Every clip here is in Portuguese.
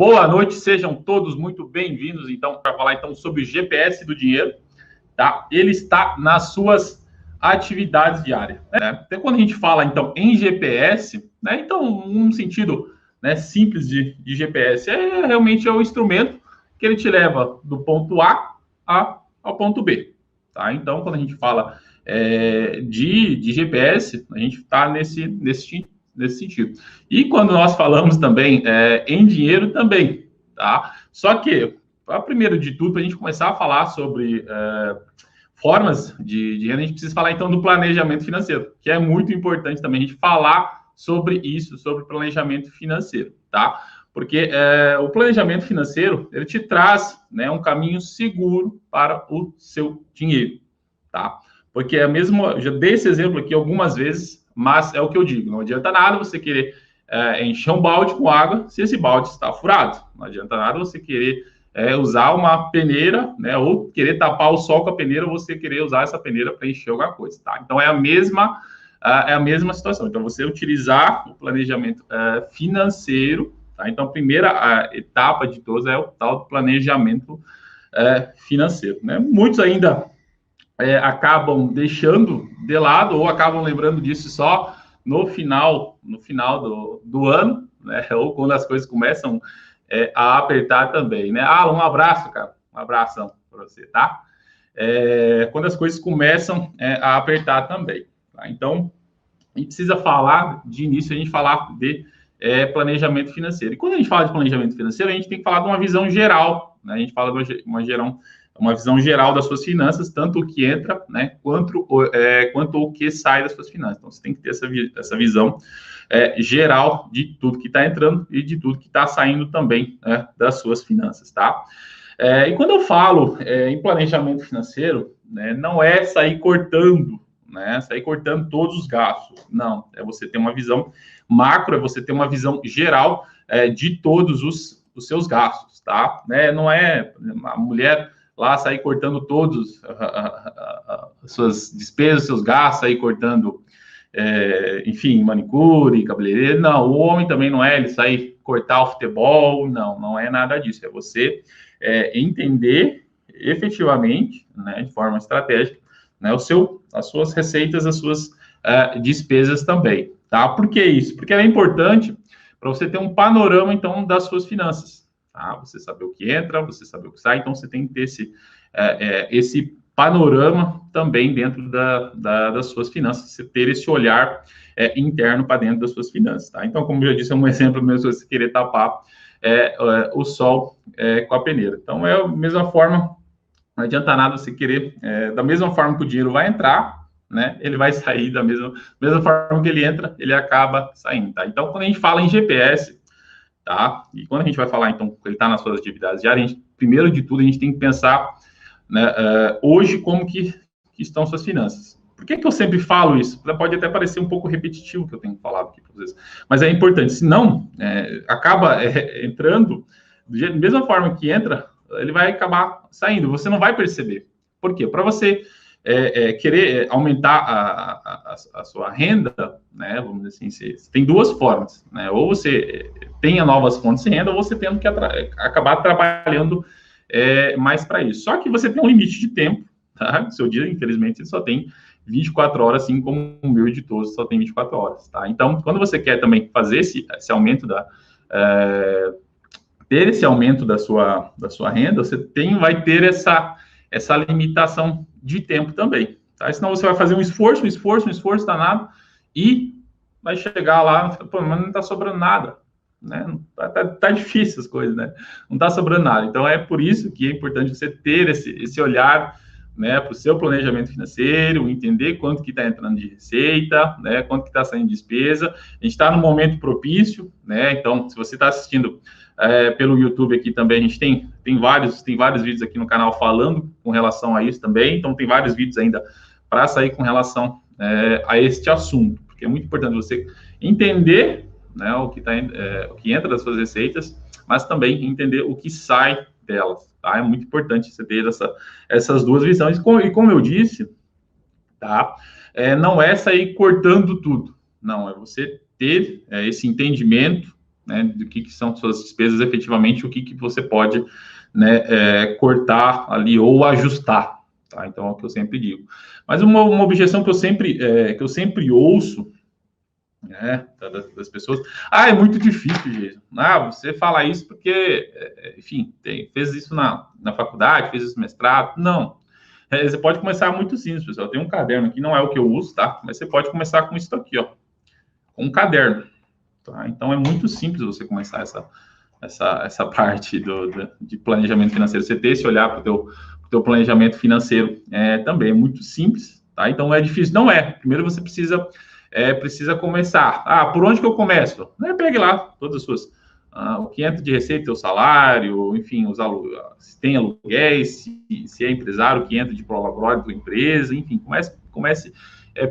Boa noite, sejam todos muito bem-vindos, então, para falar então sobre o GPS do dinheiro, tá? Ele está nas suas atividades diárias, né? Então, quando a gente fala, então, em GPS, né? Então, um sentido, né, simples de GPS realmente o instrumento que ele te leva do ponto A ao ponto B, tá? Então, quando a gente fala de GPS, a gente está nesse sentido. E quando nós falamos também em dinheiro também, tá? Só que, primeiro de tudo, para a gente começar a falar sobre formas de renda, a gente precisa falar então do planejamento financeiro, que é muito importante também a gente falar sobre isso, sobre planejamento financeiro, tá? Porque o planejamento financeiro, ele te traz, né, um caminho seguro para o seu dinheiro, tá? Porque é mesmo, já dei esse exemplo aqui algumas vezes, mas é o que eu digo, não adianta nada você querer encher um balde com água se esse balde está furado. Não adianta nada você querer usar uma peneira, né, ou querer tapar o sol com a peneira, ou você querer usar essa peneira para encher alguma coisa, tá? Então, é a mesma situação. Então, você utilizar o planejamento financeiro, tá? Então, a primeira etapa de todas é o tal do planejamento financeiro, né? Muitos ainda acabam deixando de lado ou acabam lembrando disso só no final do ano, né? Ou quando as coisas começam a apertar também, né? Um abraço, cara, um abração para você, tá? Quando as coisas começam a apertar também, tá? Então, a gente precisa falar de início, a gente falar de planejamento financeiro. E quando a gente fala de planejamento financeiro, a gente tem que falar de uma visão geral, né? A gente fala de uma visão geral das suas finanças, tanto o que entra, né, quanto o que sai das suas finanças. Então, você tem que ter essa visão geral de tudo que está entrando e de tudo que está saindo também, né, das suas finanças, tá? E quando eu falo em planejamento financeiro, né, não é sair cortando, né, todos os gastos. Não, é você ter uma visão macro, é você ter uma visão geral de todos os seus gastos, tá? Né? Não é a mulher lá sair cortando todos as suas despesas, seus gastos, sair cortando, enfim, manicure, cabeleireiro. Não, o homem também não é ele sair cortar o futebol, não é nada disso. É você entender efetivamente, né, de forma estratégica, né, as suas receitas, as suas despesas também, tá? Por que isso? Porque é importante para você ter um panorama, então, das suas finanças. Tá? Você saber o que entra, você saber o que sai, então você tem que ter esse panorama também dentro das suas finanças, você ter esse olhar interno para dentro das suas finanças. Tá? Então, como eu já disse, é um exemplo mesmo, você querer tapar o sol com a peneira. Então, é a mesma forma, não adianta nada você querer, da mesma forma que o dinheiro vai entrar, né, ele vai sair da mesma forma que ele entra, ele acaba saindo. Tá? Então, quando a gente fala em GPS, tá? E quando a gente vai falar, então, ele está nas suas atividades diárias, primeiro de tudo, a gente tem que pensar, né, hoje como que estão suas finanças. Por que eu sempre falo isso? Pode até parecer um pouco repetitivo o que eu tenho falado aqui para vocês, mas é importante, senão acaba entrando, da mesma forma que entra, ele vai acabar saindo, você não vai perceber. Por quê? Para você querer aumentar a sua renda, né, vamos dizer assim, você tem duas formas, né, ou você tenha novas fontes de renda, ou você tem que acabar trabalhando mais para isso. Só que você tem um limite de tempo, tá? Seu dia, infelizmente, ele só tem 24 horas, assim como o meu editor só tem 24 horas, tá? Então, quando você quer também fazer esse aumento ter esse aumento da sua renda, você vai ter essa limitação de tempo também, tá? Senão você vai fazer um esforço danado e vai chegar lá, pô, mas não está sobrando nada, né? Tá difícil as coisas, né? Não está sobrando nada. Então, é por isso que é importante você ter esse olhar, né, para o seu planejamento financeiro, entender quanto que está entrando de receita, né, quanto que está saindo de despesa. A gente está num momento propício, né? Então, se você está assistindo pelo YouTube aqui também, a gente tem vários vídeos aqui no canal falando com relação a isso também, então tem vários vídeos ainda para sair com relação a este assunto, porque é muito importante você entender, né, o que entra das suas receitas, mas também entender o que sai delas, tá? É muito importante você ter essas duas visões, e como eu disse, tá? Não é sair cortando tudo, não, é você ter esse entendimento, né, do que são suas despesas efetivamente, o que você pode, né, cortar ali ou ajustar, tá? Então, é o que eu sempre digo. Mas uma objeção que eu sempre ouço, né, das pessoas, é muito difícil, Jason. Você fala isso porque, enfim, fez isso na faculdade, fez isso no mestrado. Não. Você pode começar muito simples, pessoal. Tem um caderno aqui, não é o que eu uso, tá? Mas você pode começar com isso aqui, ó, com um caderno. Tá? Então, é muito simples você começar essa parte de planejamento financeiro. Você ter esse olhar para o teu planejamento financeiro também é muito simples, tá? Então, não é difícil. Não é. Primeiro, você precisa começar. Por onde que eu começo? Pegue lá todas as suas... o que entra de receita, o salário, enfim, se tem aluguéis, se é empresário, o que entra de prolabore da tua empresa, enfim, comece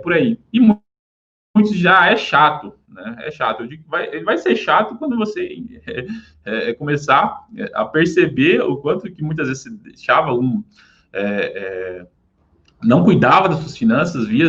por aí. E muitos já é chato, né? É chato. Eu digo que vai ser chato quando você começar a perceber o quanto que muitas vezes você deixava não cuidava das suas finanças, via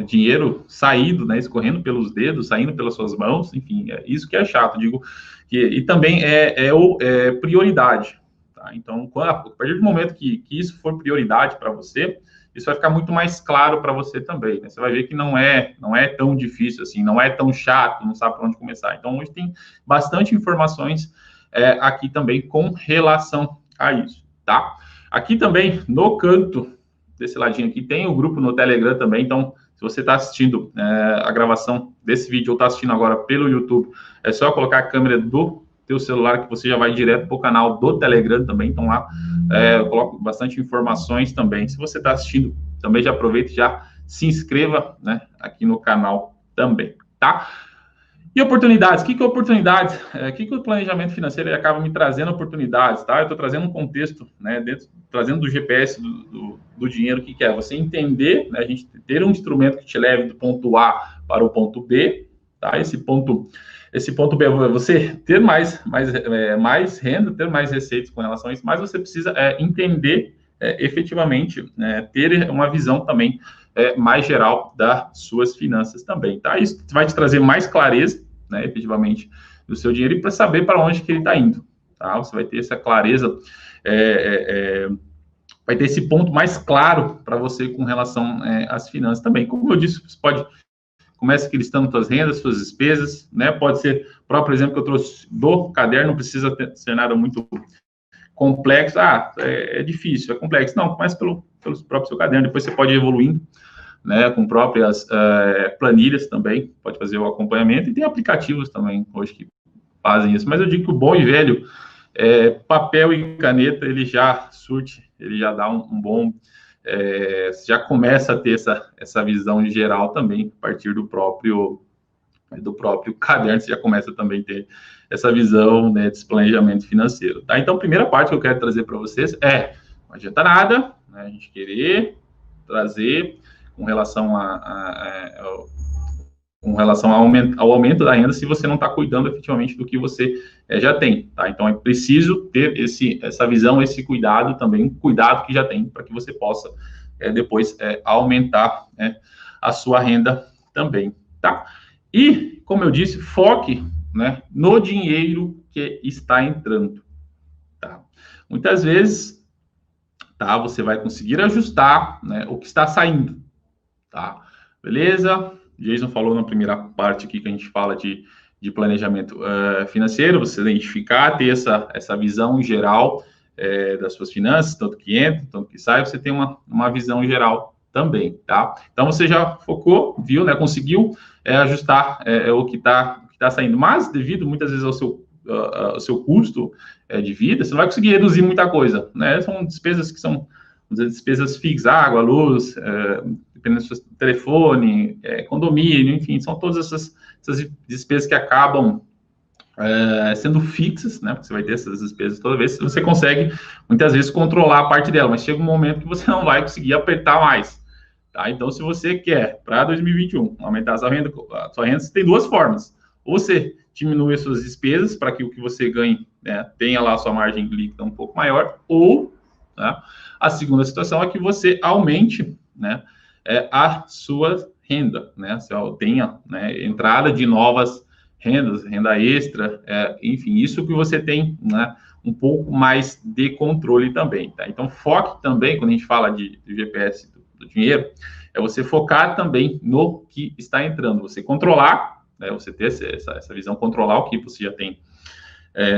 dinheiro saindo, né, escorrendo pelos dedos, saindo pelas suas mãos, enfim, isso que é chato, digo, e também é prioridade, tá? Então, a partir do momento que isso for prioridade para você, isso vai ficar muito mais claro para você também, né? Você vai ver que não é tão difícil assim, não é tão chato, não sabe para onde começar. Então, hoje tem bastante informações aqui também com relação a isso, tá? Aqui também, no canto desse ladinho aqui, tem o grupo no Telegram também, então, se você está assistindo a gravação desse vídeo ou está assistindo agora pelo YouTube, é só colocar a câmera do teu celular que você já vai direto para o canal do Telegram também, então lá eu coloco bastante informações também. Se você está assistindo, também já aproveita e já se inscreva, né, aqui no canal também, tá? E oportunidades, o que é oportunidades? O que o planejamento financeiro ele acaba me trazendo oportunidades, tá? Eu estou trazendo um contexto, né, trazendo do GPS do dinheiro, o que é? Você entender, né, a gente ter um instrumento que te leve do ponto A para o ponto B, tá? Esse ponto B é você ter mais renda, ter mais receitas com relação a isso, mas você precisa entender efetivamente, ter uma visão também mais geral das suas finanças também, tá? Isso vai te trazer mais clareza, né, efetivamente, do seu dinheiro e para saber para onde que ele está indo, tá? Você vai ter essa clareza, vai ter esse ponto mais claro para você com relação às finanças também. Como eu disse, você começa aqui listando suas rendas, suas despesas, né? Pode ser, o próprio exemplo que eu trouxe do caderno, não precisa ser nada muito complexo. É difícil, é complexo. Não, comece pelo próprio seu caderno, depois você pode ir evoluindo, né, com próprias planilhas também, pode fazer o acompanhamento, e tem aplicativos também hoje que fazem isso, mas eu digo que o bom e velho papel e caneta, ele já surte, ele já dá um bom, já começa a ter essa visão geral também, a partir do próprio caderno, você já começa também a ter essa visão, né, desse planejamento financeiro, tá? Então, a primeira parte que eu quero trazer para vocês não adianta nada, né, a gente querer trazer com relação ao aumento da renda se você não está cuidando efetivamente do que você já tem, tá? Então, é preciso ter essa visão, esse cuidado também, cuidado que já tem, para que você possa depois aumentar a sua renda também, tá? E, como eu disse, foque, né, no dinheiro que está entrando, tá? Muitas vezes, tá, você vai conseguir ajustar, né, o que está saindo, tá? Beleza? Jason falou na primeira parte aqui que a gente fala de planejamento financeiro, você identificar, ter essa visão geral das suas finanças, tanto que entra, tanto que sai, você tem uma visão geral também, tá? Então, você já focou, viu, né? Conseguiu ajustar o que tá saindo, mas devido muitas vezes ao seu custo de vida, você não vai conseguir reduzir muita coisa, né? São despesas que são despesas fixas, água, luz, dependendo do seu telefone, condomínio, enfim, são todas essas despesas que acabam sendo fixas, né? Porque você vai ter essas despesas toda vez, você consegue, muitas vezes, controlar a parte dela, mas chega um momento que você não vai conseguir apertar mais, tá? Então, se você quer, para 2021, aumentar a sua renda, você tem duas formas. Ou você diminui as suas despesas para que o que você ganhe, né, tenha lá a sua margem líquida um pouco maior, ou, né, a segunda situação é que você aumente, né, a sua renda, né? Você tenha, né, entrada de novas rendas, renda extra, enfim, isso que você tem, né, um pouco mais de controle também, tá? Então, foque também, quando a gente fala de GPS do dinheiro, é você focar também no que está entrando, você controlar, né, você ter essa visão, controlar o que você já tem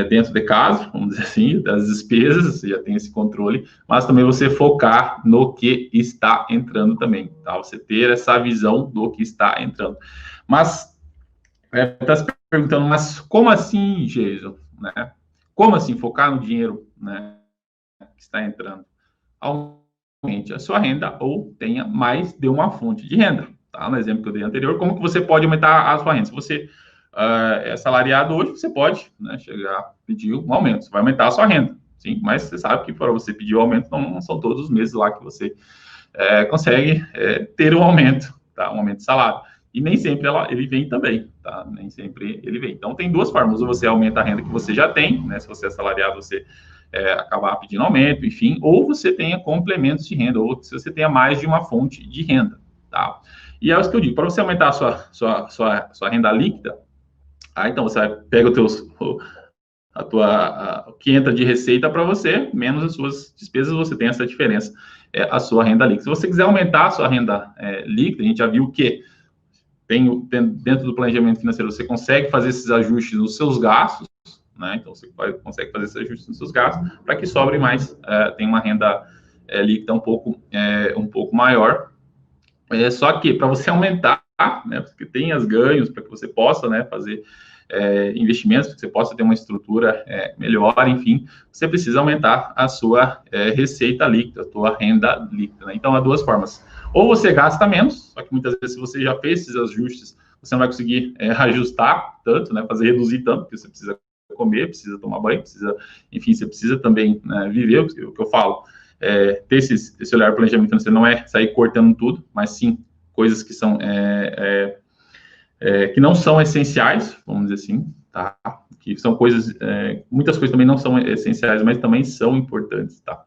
dentro de casa, vamos dizer assim, das despesas, você já tem esse controle, mas também você focar no que está entrando também, tá? Você ter essa visão do que está entrando. Mas, está se perguntando, mas como assim, Jason, né? Como assim focar no dinheiro, né, que está entrando? Aumente a sua renda ou tenha mais de uma fonte de renda, tá? No exemplo que eu dei anterior, como que você pode aumentar a sua renda? Se você é assalariado hoje, você pode, né, chegar a pedir um aumento, você vai aumentar a sua renda, sim, mas você sabe que para você pedir o aumento, não são todos os meses lá que você consegue ter um aumento, tá? Um aumento de salário. E nem sempre ele vem também, tá? Nem sempre ele vem. Então, tem duas formas. Ou você aumenta a renda que você já tem, né? Se você é assalariado, você acabar pedindo aumento, enfim. Ou você tenha complementos de renda, ou se você tenha mais de uma fonte de renda, tá? E é isso que eu digo. Para você aumentar a sua renda líquida, então você pega o que entra de receita para você, menos as suas despesas, você tem essa diferença, a sua renda líquida. Se você quiser aumentar a sua renda líquida, a gente já viu que dentro do planejamento financeiro, você consegue fazer esses ajustes nos seus gastos, né? Então, você consegue fazer esses ajustes nos seus gastos para que sobre mais, tenha uma renda líquida um pouco maior. Só que, para você aumentar, né, porque tem os ganhos, para que você possa, né, fazer investimentos, para que você possa ter uma estrutura melhor, enfim, você precisa aumentar a sua receita líquida, a sua renda líquida, né? Então, há duas formas. Ou você gasta menos, só que muitas vezes, se você já fez esses ajustes, você não vai conseguir ajustar tanto, né, fazer reduzir tanto, porque você precisa comer, precisa tomar banho, precisa, enfim, você precisa também, né, viver, o que eu falo. Ter esse olhar para o planejamento financeiro não é sair cortando tudo, mas sim coisas que são que não são essenciais, vamos dizer assim, tá? Que são coisas, muitas coisas também não são essenciais, mas também são importantes, tá?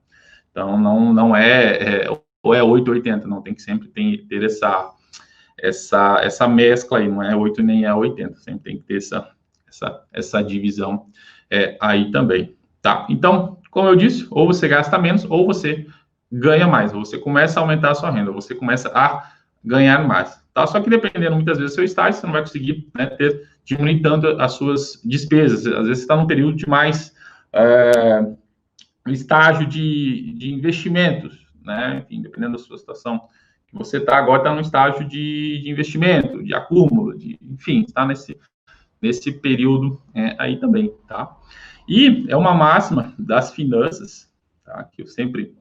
Então, não ou é 8 ou 80, não, tem que sempre ter essa mescla aí, não é 8 nem é 80, sempre tem que ter essa divisão aí também, tá? Então, como eu disse, ou você gasta menos, ou você ganha mais, ou você começa a aumentar a sua renda, ou você começa a ganhar mais, tá? Só que dependendo muitas vezes do seu estágio, você não vai conseguir, né, diminuir tanto as suas despesas. Às vezes você está num período de mais estágio de investimentos, né? Enfim, dependendo da sua situação que você está agora, está no estágio de investimento, de acúmulo, enfim, está nesse período aí também, tá? E é uma máxima das finanças, tá? Que eu sempre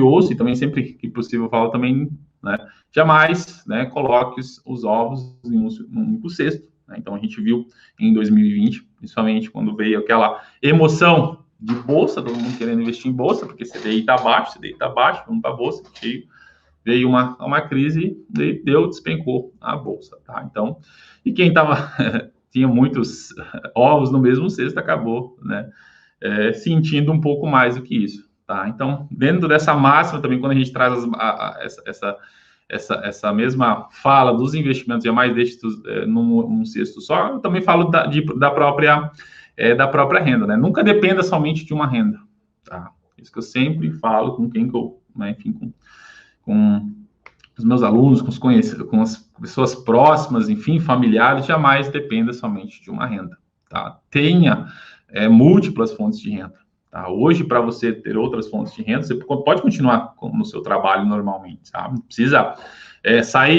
ouço e também sempre que possível falo também, né? Jamais, né, coloque os ovos em um único cesto, né? Então, a gente viu em 2020, principalmente quando veio aquela emoção de bolsa, todo mundo querendo investir em bolsa, porque CDI está baixo, vamos para a bolsa, veio uma crise e despencou a bolsa, tá? Então, e quem tinha muitos ovos no mesmo cesto acabou, né, sentindo um pouco mais do que isso, tá? Então, dentro dessa máxima também, quando a gente traz essa mesma fala dos investimentos, jamais deixe num cesto só, eu também falo da própria renda, né? Nunca dependa somente de uma renda, tá? Isso que eu sempre falo com quem que eu, né, enfim, com os meus alunos, com as pessoas próximas, enfim, familiares, jamais dependa somente de uma renda, tá? Tenha múltiplas fontes de renda, tá? Hoje, para você ter outras fontes de renda, você pode continuar no seu trabalho normalmente, tá? Não precisa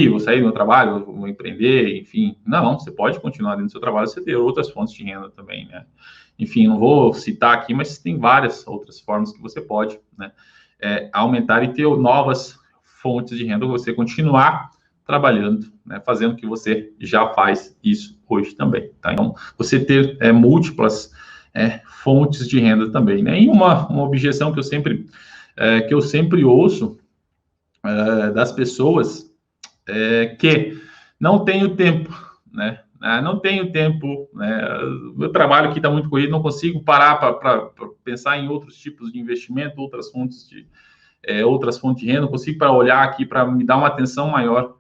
vou sair do meu trabalho, vou empreender, enfim. Não, você pode continuar dentro do seu trabalho, você ter outras fontes de renda também, né? Enfim, não vou citar aqui, mas tem várias outras formas que você pode, né, aumentar e ter novas fontes de renda, você continuar trabalhando, né, fazendo o que você já faz isso hoje também, tá? Então, você ter múltiplas fontes de renda também, né? E uma objeção que eu sempre ouço das pessoas que não tenho tempo, né? Não tenho tempo, né? O meu trabalho aqui está muito corrido, não consigo parar para pensar em outros tipos de investimento, outras fontes de renda, não consigo para olhar aqui, para me dar uma atenção maior,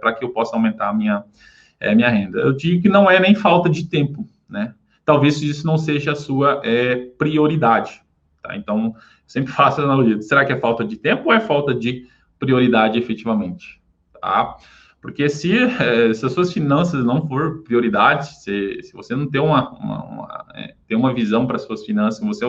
para que eu possa aumentar a minha é minha renda. Eu digo que não é nem falta de tempo, né? Talvez isso não seja a sua prioridade, tá? Então, sempre faço a analogia. Será que é falta de tempo ou é falta de prioridade efetivamente? Tá? Porque se as suas finanças não for prioridade, se você não tem tem uma visão para as suas finanças, se você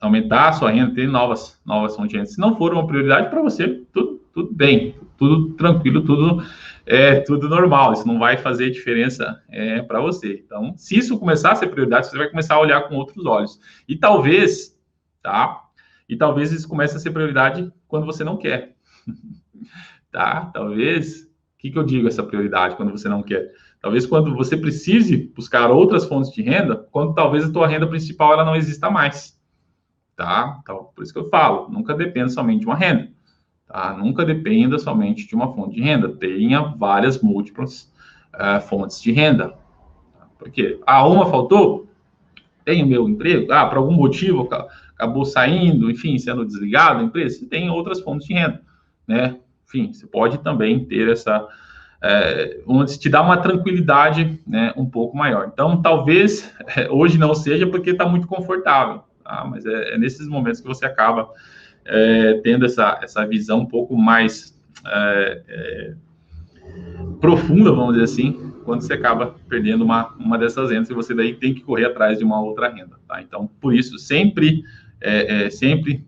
aumentar a sua renda, ter novas fontes de renda, se não for uma prioridade para você, tudo bem, tudo tranquilo, tudo normal, isso não vai fazer diferença para você. Então, se isso começar a ser prioridade, você vai começar a olhar com outros olhos. E talvez, tá? E talvez isso comece a ser prioridade quando você não quer. Tá? Talvez, o que eu digo essa prioridade quando você não quer? Talvez quando você precise buscar outras fontes de renda, quando talvez a tua renda principal ela não exista mais. Tá? Então, por isso que eu falo, nunca dependa somente de uma renda. Tá? Nunca dependa somente de uma fonte de renda. Tenha várias múltiplas fontes de renda. Por quê? Uma faltou? Tem o meu emprego? Por algum motivo acabou saindo, enfim, sendo desligado da empresa? Você tem outras fontes de renda, né? Enfim, você pode também ter onde te dá uma tranquilidade, né, um pouco maior. Então, talvez hoje não seja porque está muito confortável, tá? Mas é nesses momentos que você acaba tendo essa visão um pouco mais profunda, vamos dizer assim, quando você acaba perdendo uma dessas rendas e você daí tem que correr atrás de uma outra renda, tá? Então, por isso, sempre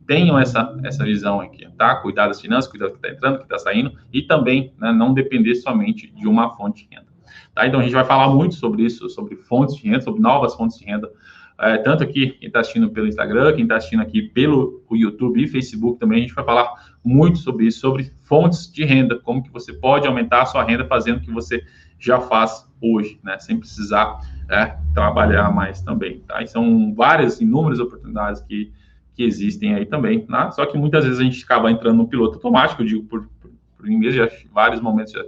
tenham essa visão aqui, tá? Cuidar das finanças, cuidar do que está entrando, do que está saindo, e também, né, não depender somente de uma fonte de renda, tá? Então, a gente vai falar muito sobre isso, sobre fontes de renda, sobre novas fontes de renda, tanto aqui, quem está assistindo pelo Instagram, quem está assistindo aqui pelo YouTube e Facebook também, a gente vai falar muito sobre isso, sobre fontes de renda, como que você pode aumentar a sua renda fazendo o que você já faz hoje, né? Sem precisar trabalhar mais também, tá? E são inúmeras oportunidades que existem aí também, né? Só que muitas vezes a gente acaba entrando no piloto automático, eu digo por mim mesmo, já vários momentos já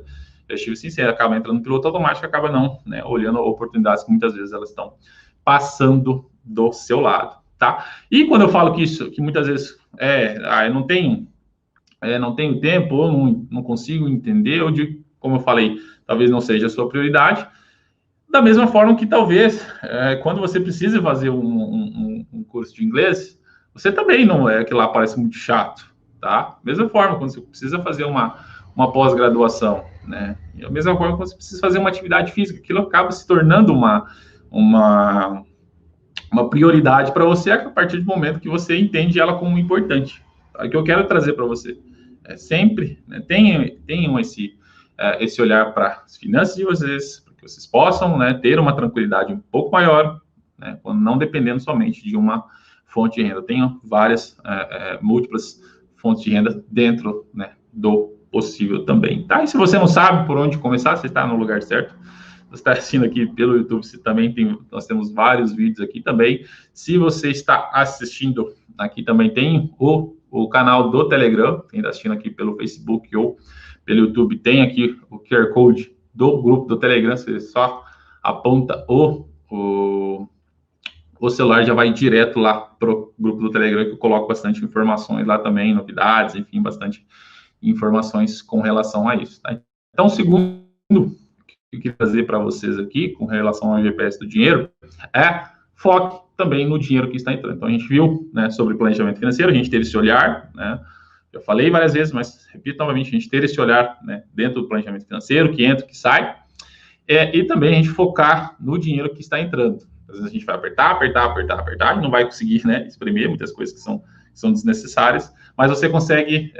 estive sincero, acaba entrando no piloto automático, acaba não, né, olhando oportunidades que muitas vezes elas estão passando do seu lado, tá? E quando eu falo que muitas vezes eu não tenho tempo, ou não consigo entender, eu digo, como eu falei, talvez não seja a sua prioridade, da mesma forma que talvez, quando você precisa fazer um curso de inglês, você também não aquilo lá parece muito chato, tá? Mesma forma, quando você precisa fazer uma pós-graduação, né? E da mesma forma, quando você precisa fazer uma atividade física, aquilo acaba se tornando uma prioridade para você a partir do momento que você entende ela como importante. Tá? O que eu quero trazer para você sempre, né, tenham esse olhar para as finanças de vocês, para que vocês possam, né, ter uma tranquilidade um pouco maior, né, não dependendo somente de uma fonte de renda. Tenham várias múltiplas fontes de renda dentro, né, do possível também. Tá? E se você não sabe por onde começar, você está no lugar certo. Você está assistindo aqui pelo YouTube, nós temos vários vídeos aqui também. Se você está assistindo aqui também tem o canal do Telegram, quem está assistindo aqui pelo Facebook ou pelo YouTube, tem aqui o QR Code do grupo do Telegram, você só aponta o celular, já vai direto lá para o grupo do Telegram, que eu coloco bastante informações lá também, novidades, enfim, bastante informações com relação a isso. Tá? Então, segundo que eu queria trazer para vocês aqui, com relação ao GPS do dinheiro, foque também no dinheiro que está entrando. Então, a gente viu, né, sobre planejamento financeiro, a gente teve esse olhar, né, eu falei várias vezes, mas repito novamente, a gente ter esse olhar, né, dentro do planejamento financeiro, que entra, que sai, e também a gente focar no dinheiro que está entrando. Às vezes a gente vai apertar, e não vai conseguir, né, exprimir muitas coisas que são desnecessárias, mas você consegue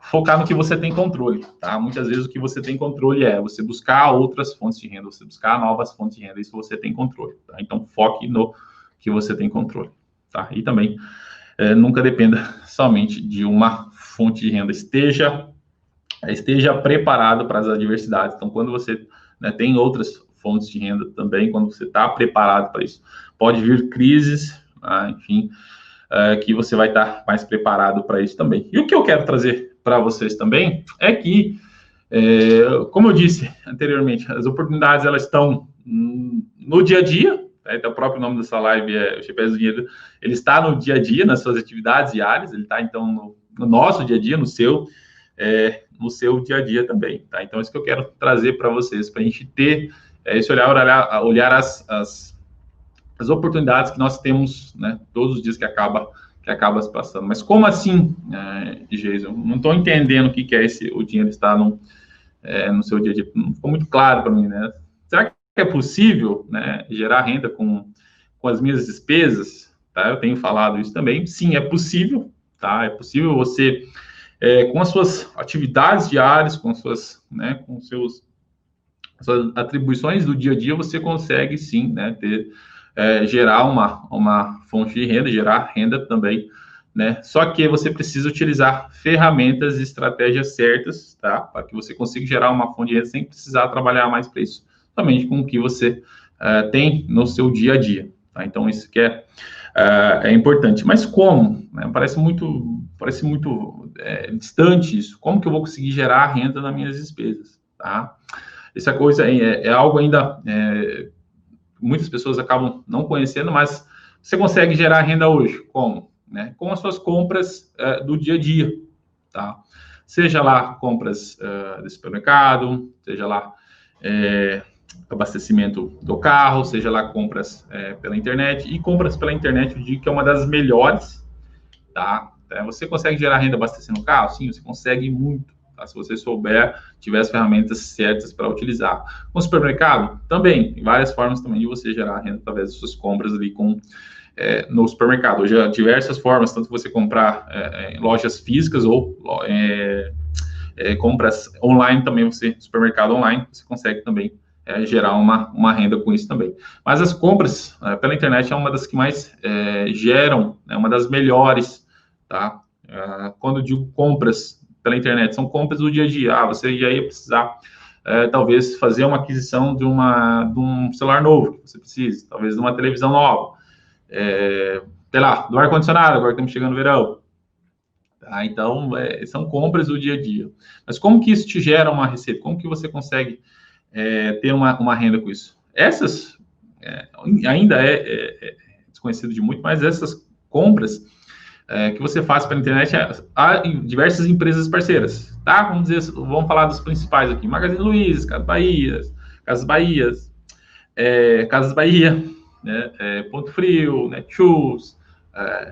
focar no que você tem controle, tá? Muitas vezes o que você tem controle é você buscar outras fontes de renda, você buscar novas fontes de renda, isso você tem controle, tá? Então, foque no que você tem controle, tá? E também, nunca dependa somente de uma fonte de renda, esteja preparado para as adversidades. Então, quando você, né, tem outras fontes de renda também, quando você está preparado para isso, pode vir crises, enfim, que você vai estar mais preparado para isso também. E o que eu quero trazer para vocês também é que, como eu disse anteriormente, as oportunidades elas estão no dia a dia, até o próprio nome dessa live o GPS do Dinheiro, ele está no dia a dia, nas suas atividades diárias, ele está então no nosso dia a dia, no seu no seu dia a dia também, tá? Então, isso que eu quero trazer para vocês, para a gente ter esse olhar as oportunidades que nós temos, né, todos os dias que acaba se passando. Mas como assim, Jason? Não estou entendendo o que é o dinheiro estar no seu dia a dia. Não ficou muito claro para mim, né? Será que é possível, né, gerar renda com as minhas despesas? Tá? Eu tenho falado isso também. Sim, é possível, tá? É possível você, com as suas atividades diárias, com suas atribuições do dia a dia, você consegue sim, né, gerar uma fonte de renda, gerar renda também, né? Só que você precisa utilizar ferramentas e estratégias certas, tá? Para que você consiga gerar uma fonte de renda sem precisar trabalhar mais para isso, somente com o que você tem no seu dia a dia, tá? Então, isso que é importante. Mas como? Né? Parece muito distante isso. Como que eu vou conseguir gerar renda nas minhas despesas, tá? Essa coisa é algo ainda muitas pessoas acabam não conhecendo, mas você consegue gerar renda hoje. Como? Né? Com as suas compras do dia a dia, tá? Seja lá compras de supermercado, seja lá abastecimento do carro, seja lá compras pela internet. E compras pela internet, eu digo que é uma das melhores, tá? Você consegue gerar renda abastecendo o carro? Sim, você consegue muito. Tá? Se você tiver as ferramentas certas para utilizar. Com o supermercado, também, tem várias formas também de você gerar renda através das suas compras ali no supermercado. Hoje há diversas formas, tanto você comprar em lojas físicas ou compras online também, supermercado online, você consegue também gerar uma renda com isso também. Mas as compras pela internet é uma das que mais geram, é uma das melhores, tá? Quando eu digo compras pela internet, são compras do dia a dia. Você já ia precisar, talvez, fazer uma aquisição de um celular novo, que você precisa, talvez de uma televisão nova, sei lá, do ar-condicionado, agora que estamos chegando no verão. Tá? Então, são compras do dia a dia. Mas como que isso te gera uma receita? Como que você consegue ter uma renda com isso? Essas, ainda é desconhecido de muito, mas essas compras que você faz pela internet, há diversas empresas parceiras, tá? Vamos falar dos principais aqui: Magazine Luiza, Casas Bahia, né? Ponto Frio, Netshoes,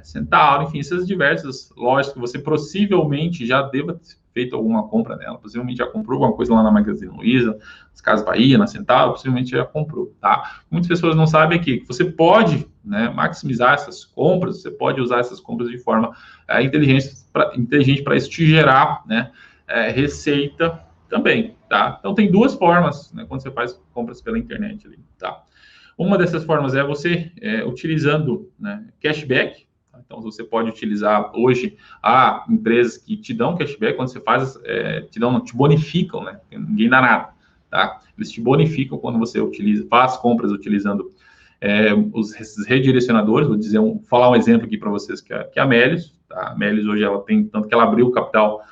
Centauro, enfim, essas diversas lojas que você possivelmente já deva ter feito alguma compra nela, possivelmente já comprou alguma coisa lá na Magazine Luiza, nas Casas Bahia, na Centauro, possivelmente já comprou, tá? Muitas pessoas não sabem aqui que você pode, né, maximizar essas compras, você pode usar essas compras de forma inteligente para isso te gerar, né, receita também, tá? Então, tem duas formas, né, quando você faz compras pela internet ali, tá? Uma dessas formas é você utilizando, né, cashback. Então, você pode utilizar hoje empresas que te dão cashback quando você faz, te bonificam, né? Ninguém dá nada, tá? Eles te bonificam quando você faz compras utilizando esses redirecionadores. Falar um exemplo aqui para vocês, que é a Melius, tá? A Melius hoje ela tem, tanto que ela abriu o capital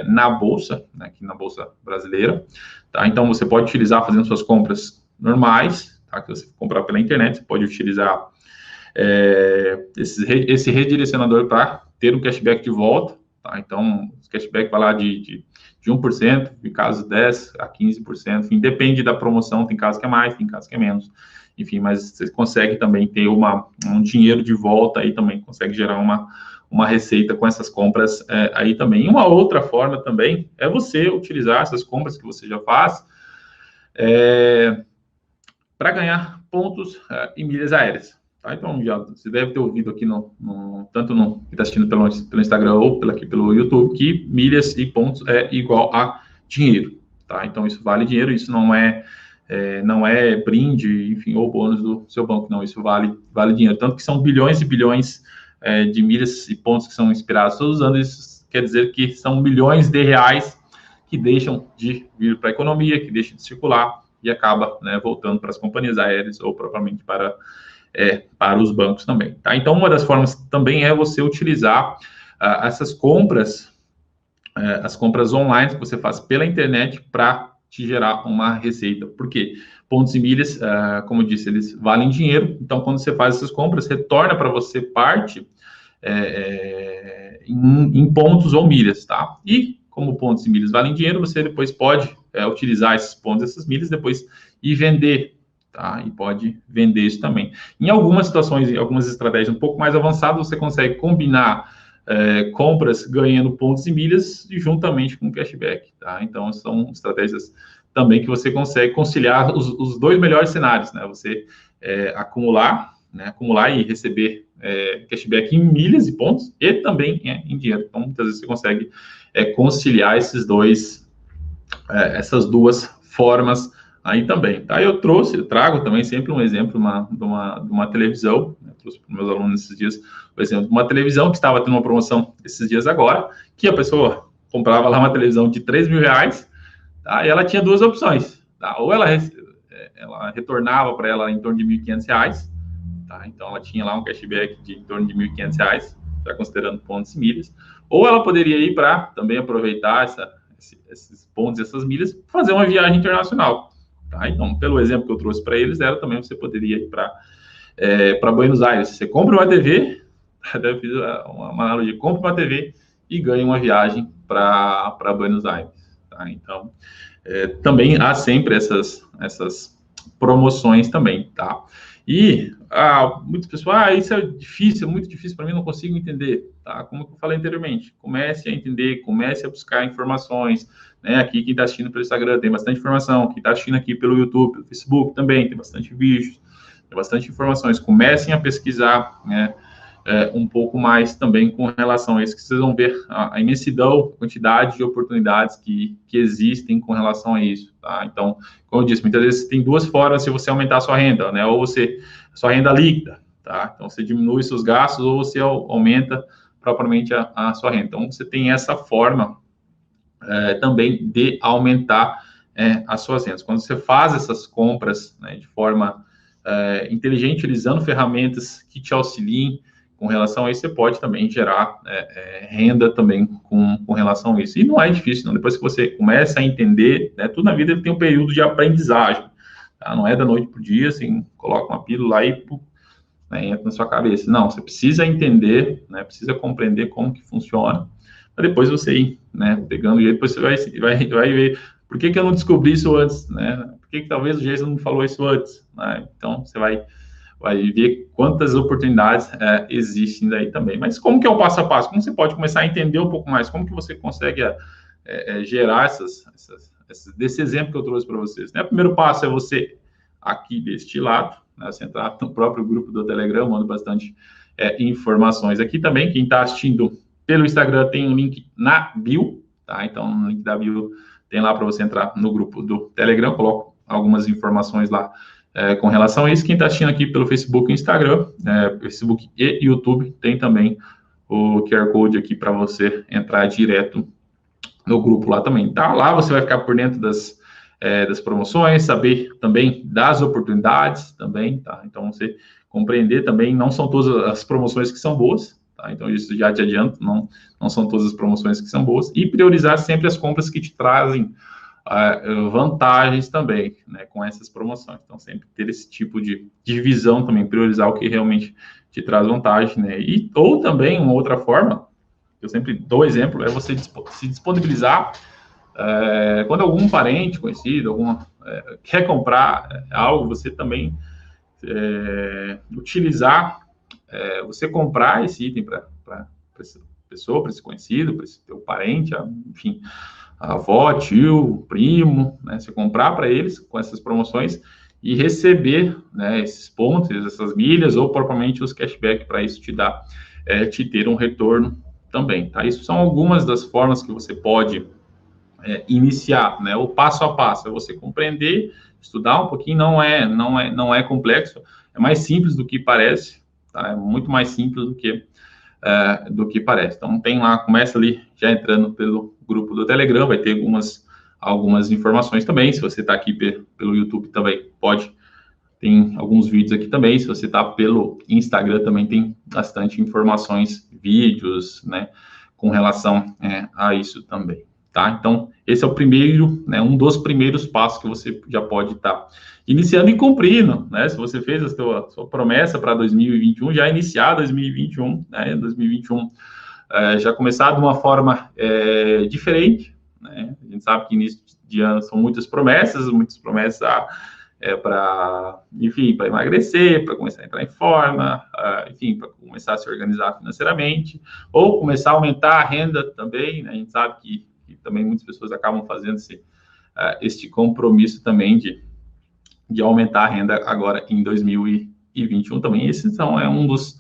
na Bolsa, né, aqui na Bolsa Brasileira, tá? Então, você pode utilizar fazendo suas compras normais, tá? Que você comprar pela internet, você pode utilizar esse redirecionador para ter um cashback de volta, tá? Então, o cashback vai lá de 1%, em caso 10% a 15%, enfim, depende da promoção, tem casos que é mais, tem casos que é menos, enfim, mas você consegue também ter um dinheiro de volta aí também, consegue gerar uma receita com essas compras aí também. E uma outra forma também é você utilizar essas compras que você já faz para ganhar pontos e milhas aéreas. Tá? Então, você deve ter ouvido aqui, tanto que está assistindo pelo Instagram ou pelo YouTube, que milhas e pontos é igual a dinheiro. Tá? Então, isso vale dinheiro, isso não é brinde, enfim, ou bônus do seu banco, não, isso vale dinheiro. Tanto que são bilhões e bilhões de milhas e pontos que são inspirados todos os anos. Isso quer dizer que são milhões de reais que deixam de vir para a economia, que deixam de circular e acaba, né, voltando para as companhias aéreas ou propriamente para os bancos também. Tá? Então, uma das formas também é você utilizar essas compras, as compras online que você faz pela internet para te gerar uma receita. Por quê? Pontos e milhas, como eu disse, eles valem dinheiro. Então, quando você faz essas compras, retorna para você parte em pontos ou milhas, tá? E como pontos e milhas valem dinheiro, você depois pode utilizar esses pontos, essas milhas, depois e vender, tá? E pode vender isso também. Em algumas situações, em algumas estratégias um pouco mais avançadas, você consegue combinar compras ganhando pontos e milhas juntamente com cashback, tá? Então, são estratégias também que você consegue conciliar os dois melhores cenários, né? Você acumular e receber cashback em milhas e pontos e também em dinheiro. Então, muitas vezes você consegue conciliar essas duas formas aí também, tá? Eu trago também sempre um exemplo de uma televisão, né? Trouxe para os meus alunos esses dias, por exemplo, uma televisão que estava tendo uma promoção esses dias agora, que a pessoa comprava lá uma televisão de R$3.000, tá? E ela tinha duas opções, tá? Ou ela retornava para ela em torno de R$1.500, tá? Então ela tinha lá um cashback de em torno de R$1.500, já considerando pontos e milhas, ou ela poderia ir para também aproveitar esses pontos, essas milhas, fazer uma viagem internacional. Tá? Então, pelo exemplo que eu trouxe para eles, era também você poderia ir para Buenos Aires. Você compra uma TV, eu fiz uma analogia, compra uma TV e ganha uma viagem para Buenos Aires. Tá? Então, também há sempre essas promoções também, tá? E muitas pessoas, isso é difícil, muito difícil para mim, não consigo entender, tá? Como eu falei anteriormente, comece a entender, comece a buscar informações, né? Aqui quem está assistindo pelo Instagram tem bastante informação, quem está assistindo aqui pelo YouTube, pelo Facebook também tem bastante vídeos, tem bastante informações. Comecem a pesquisar, né? Um pouco mais também com relação a isso, que vocês vão ver a imensidão, quantidade de oportunidades que existem com relação a isso, tá? Então, como eu disse, muitas vezes tem duas formas de você aumentar a sua renda, né? Ou sua renda líquida, tá? Então, você diminui seus gastos ou você aumenta propriamente a sua renda. Então, você tem essa forma também de aumentar as suas rendas. Quando você faz essas compras, né, de forma inteligente, utilizando ferramentas que te auxiliem com relação a isso, você pode também gerar renda também com relação a isso. E não é difícil, não. Depois que você começa a entender, né, tudo na vida tem um período de aprendizagem, tá? Não é da noite para o dia, assim, coloca uma pílula lá e né, entra na sua cabeça. Não, você precisa entender, né, precisa compreender como que funciona, para depois você ir, né, pegando, e depois você vai ver por que eu não descobri isso antes, né? Por que talvez o Jason não falou isso antes, né? Então, você vai ver quantas oportunidades existem daí também. Mas como que é o passo a passo? Como você pode começar a entender um pouco mais? Como que você consegue gerar desse exemplo que eu trouxe para vocês? Né? O primeiro passo é você, aqui deste lado, né, você entrar no próprio grupo do Telegram, mando bastante informações aqui também. Quem está assistindo pelo Instagram tem um link na bio, tá? Então, no link da bio tem lá para você entrar no grupo do Telegram, coloco algumas informações lá com relação a isso. Quem está assistindo aqui pelo Facebook e Instagram, Facebook e YouTube, tem também o QR Code aqui para você entrar direto no grupo lá também. Tá? Lá você vai ficar por dentro das promoções, saber também das oportunidades também, tá? Então, você compreender também, não são todas as promoções que são boas, tá? Então, isso já te adianto, não são todas as promoções que são boas, e priorizar sempre as compras que te trazem vantagens também, né, com essas promoções. Então, sempre ter esse tipo de divisão também, priorizar o que realmente te traz vantagem, né? Ou também, uma outra forma, eu sempre dou exemplo, é você se disponibilizar quando algum parente conhecido, quer comprar algo, você também utilizar, você comprar esse item para essa pessoa, para esse conhecido, para esse teu parente, enfim, a avó, tio, primo, né? Você comprar para eles com essas promoções e receber, né, esses pontos, essas milhas, ou propriamente os cashback, para isso te ter um retorno também, tá? Isso são algumas das formas que você pode iniciar, né? O passo a passo é você compreender, estudar um pouquinho, não é complexo, é mais simples do que parece, tá? É muito mais simples do que parece. Então, tem lá, começa ali, já entrando pelo grupo do Telegram, vai ter algumas informações também. Se você está aqui pelo YouTube também, tem alguns vídeos aqui também. Se você está pelo Instagram, também tem bastante informações, vídeos, né, com relação a isso também, tá? Então, esse é o primeiro, né, um dos primeiros passos que você já pode estar iniciando e cumprindo, né? Se você fez a sua promessa para 2021, já iniciar 2021, né? 2021 já começar de uma forma diferente, né? A gente sabe que início de ano são muitas promessas para, enfim, para emagrecer, para começar a entrar em forma, enfim, para começar a se organizar financeiramente, ou começar a aumentar a renda também, né? A gente sabe que também muitas pessoas acabam fazendo este compromisso também de aumentar a renda agora em 2021 também. Esse então, é um dos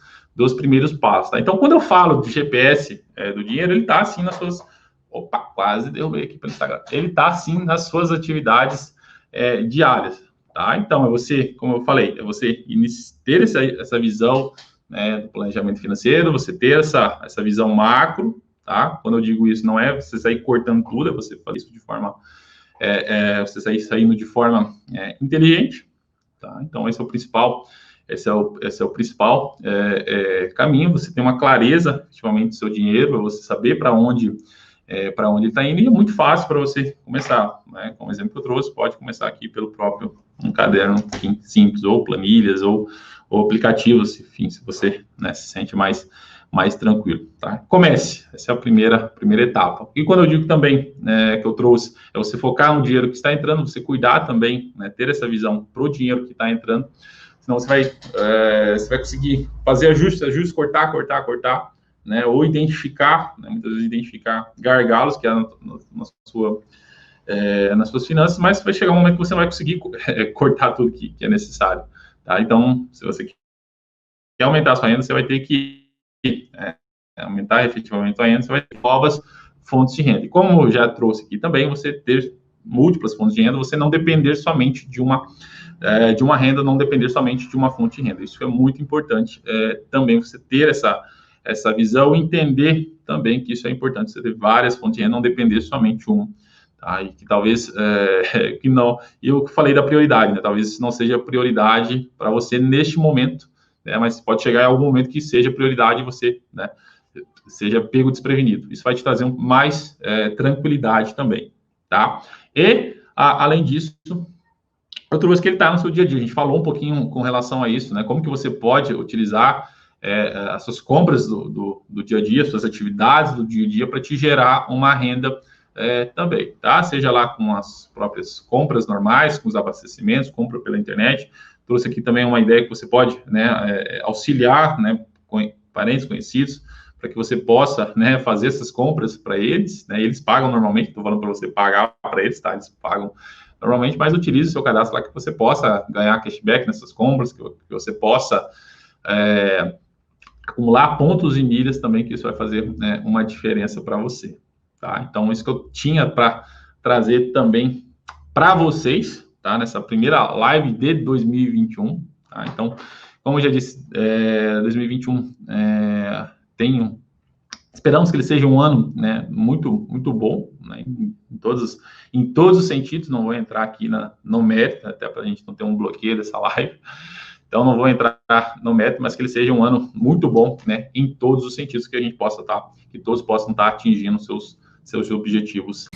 primeiros passos. Tá? Então, quando eu falo de GPS do dinheiro, ele está assim nas suas... Opa, quase derrubei aqui pelo Instagram. Ele está assim nas suas atividades diárias. Tá? Então, é você, como eu falei, é você ter essa visão, né, do planejamento financeiro, você ter essa visão macro, tá? Quando eu digo isso, não é você sair cortando tudo, é você fazer isso de forma... você sair saindo de forma inteligente, tá? Então, esse é o principal caminho, você tem uma clareza, efetivamente, do seu dinheiro, você saber para onde ele está indo, e é muito fácil para você começar, né? Como exemplo que eu trouxe, pode começar aqui pelo próprio um caderno simples, ou planilhas, ou aplicativos, enfim, se você, né, se sente mais tranquilo, tá? Comece, essa é a primeira etapa. E quando eu digo também, né, que eu trouxe, é você focar no dinheiro que está entrando, você cuidar também, né, ter essa visão pro dinheiro que está entrando, senão você vai conseguir fazer ajustes, cortar, né, ou identificar, né, muitas vezes identificar gargalos que há nas suas finanças, mas vai chegar um momento que você não vai conseguir cortar tudo que é necessário, tá? Então, se você quer aumentar a sua renda, você vai ter que aumentar efetivamente a renda, você vai ter novas fontes de renda. E como eu já trouxe aqui também, você ter múltiplas fontes de renda, você não depender somente de uma renda, não depender somente de uma fonte de renda. Isso é muito importante também, você ter essa visão, entender também que isso é importante, você ter várias fontes de renda, não depender somente de uma. Tá? E que talvez, que não... E eu falei da prioridade, né? Talvez isso não seja prioridade para você neste momento, né? Mas pode chegar em algum momento que seja prioridade e você, né, seja pego desprevenido. Isso vai te trazer mais tranquilidade também, tá? E, além disso, outra coisa que ele está no seu dia a dia, a gente falou um pouquinho com relação a isso, né? Como que você pode utilizar as suas compras do dia a dia, suas atividades do dia a dia para te gerar uma renda também, tá? Seja lá com as próprias compras normais, com os abastecimentos, compra pela internet. Trouxe aqui também uma ideia que você pode, né, auxiliar, né, com parentes conhecidos, para que você possa, né, fazer essas compras para eles, né? Eles pagam normalmente, estou falando para você pagar para eles, tá? Eles pagam normalmente, mas utilize o seu cadastro lá que você possa ganhar cashback nessas compras, que você possa acumular pontos e milhas também, que isso vai fazer, né, uma diferença para você, tá? Então, isso que eu tinha para trazer também para vocês, tá? Nessa primeira live de 2021, tá? Então, como eu já disse, 2021 esperamos que ele seja um ano, né, muito, muito bom, né, em todos os sentidos. Não vou entrar aqui no mérito, até para a gente não ter um bloqueio dessa live. Então, não vou entrar no mérito, mas que ele seja um ano muito bom, né, em todos os sentidos, que a gente que todos possam estar atingindo seus objetivos